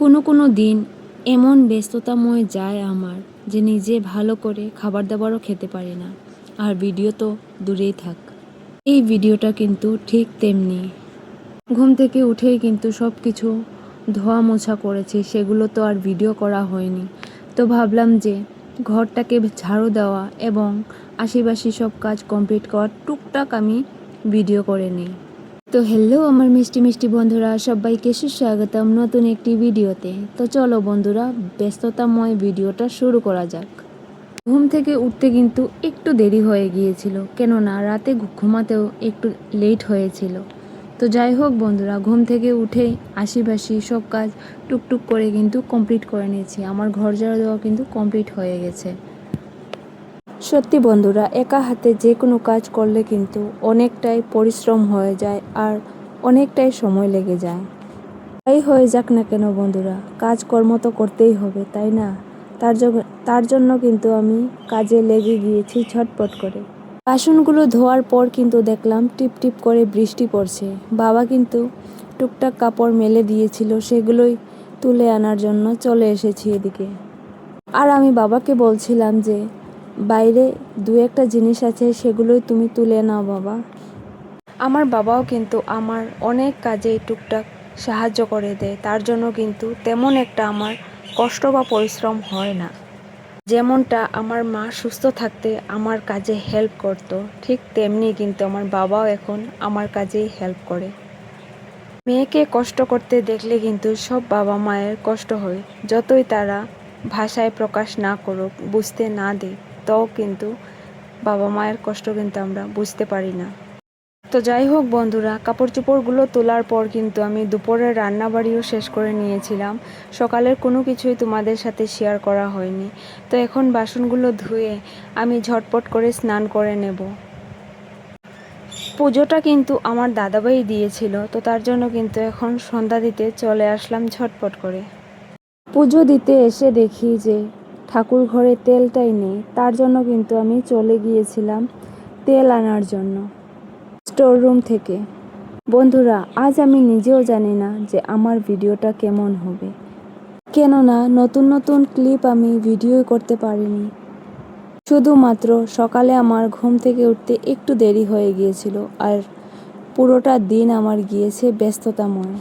কোনো দিন এমন ব্যস্ততাময় যায় আমার যে নিজে ভালো করে খাবার দাবারও খেতে পারি না, আর ভিডিও তো দূরেই থাক। এই ভিডিওটা কিন্তু ঠিক তেমনি। ঘুম থেকে উঠেই কিন্তু সব কিছু ধোয়া মোছা করেছি, সেগুলো তো আর ভিডিও করা হয়নি। তো ভাবলাম যে ঘরটাকে ঝাড়ু দেওয়া এবং আশেপাশে সব কাজ কমপ্লিট করার টুকটাক আমি ভিডিও করে নিই। তো হ্যালো আমার মিষ্টি মিষ্টি বন্ধুরা, সবাইকে সুস্বাগতম নতুন একটি ভিডিওতে। তো চলো বন্ধুরা, ব্যস্ততাময় ভিডিওটা শুরু করা যাক। ঘুম থেকে উঠতে কিন্তু একটু দেরি হয়ে গিয়েছিল, কেননা রাতে ঘুমাতেও একটু লেট হয়েছিল। তো যাই হোক বন্ধুরা, ঘুম থেকে উঠেই আশিপাশি সব কাজ টুকটুক করে কিন্তু কমপ্লিট করে নিয়েছি। আমার ঘর ঝাড়ু দেওয়া কিন্তু কমপ্লিট হয়ে গেছে। সত্যি বন্ধুরা, একা হাতে যে কোনো কাজ করলে কিন্তু অনেকটাই পরিশ্রম হয়ে যায় আর অনেকটাই সময় লেগে যায়। তাই হয়ে যাক না কেন বন্ধুরা, কাজকর্ম তো করতেই হবে, তাই না? তার জন্য কিন্তু আমি কাজে লেগে গিয়েছি ঝটপট করে। বাসনগুলো ধোয়ার পর কিন্তু দেখলাম টিপ টিপ করে বৃষ্টি পড়ছে। বাবা কিন্তু টুকটাক কাপড় মেলে দিয়েছিল, সেগুলোই তুলে আনার জন্য চলে এসেছি এদিকে। আর আমি বাবাকে বলছিলাম যে বাইরে দু একটা জিনিস আছে, সেগুলোই তুমি তুলে নাও বাবা। আমার বাবাও কিন্তু আমার অনেক কাজেই টুকটাক সাহায্য করে দেয়, তার জন্য কিন্তু তেমন একটা আমার কষ্ট বা পরিশ্রম হয় না। যেমনটা আমার মা সুস্থ থাকতে আমার কাজে হেল্প করতো, ঠিক তেমনি কিন্তু আমার বাবাও এখন আমার কাজেই হেল্প করে। মেয়েকে কষ্ট করতে দেখলে কিন্তু সব বাবা মায়ের কষ্ট হয়, যতই তারা ভাষায় প্রকাশ না করুক, বুঝতে না দিক, তাও কিন্তু বাবা মায়ের কষ্ট কিন্তু আমরা বুঝতে পারি না। তো যাই হোক বন্ধুরা, কাপড় চোপড়গুলো তোলার পর কিন্তু আমি দুপুরের রান্নাবাড়িও শেষ করে নিয়েছিলাম। সকালের কোনো কিছুই তোমাদের সাথে শেয়ার করা হয়নি। তো এখন বাসনগুলো ধুয়ে আমি ঝটপট করে স্নান করে নেব। পুজোটা কিন্তু আমার দাদাভাই দিয়েছিল, তো তার জন্য কিন্তু এখন সন্ধ্যা দিতে চলে আসলাম ঝটপট করে। পুজো দিতে এসে দেখি যে ঠাকুর ঘরে তেলটাই নেই, তার জন্য কিন্তু আমি চলে গিয়েছিলাম তেল আনার জন্য স্টোর রুম থেকে। বন্ধুরা, আজ আমি নিজেও জানি না যে আমার ভিডিওটা কেমন হবে, কেননা নতুন নতুন ক্লিপ আমি ভিডিও করতে পারিনি। শুধুমাত্র সকালে আমার ঘুম থেকে উঠতে একটু দেরি হয়ে গিয়েছিল, আর পুরোটা দিন আমার গিয়েছে ব্যস্ততাময়।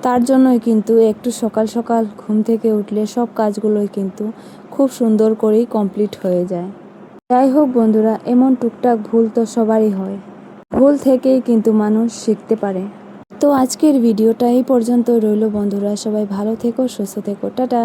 তার জন্যই কিন্তু একটু সকাল সকাল ঘুম থেকে উঠলে সব কাজগুলোই কিন্তু খুব সুন্দর করেই কমপ্লিট হয়ে যায়। যাই হোক বন্ধুরা, এমন টুকটাক ভুল তো সবারই হয়, ভুল থেকেই কিন্তু মানুষ শিখতে পারে। তো আজকের ভিডিওটা এই পর্যন্ত রইল বন্ধুরা, সবাই ভালো থেকো, সুস্থ থেকো, টাটা।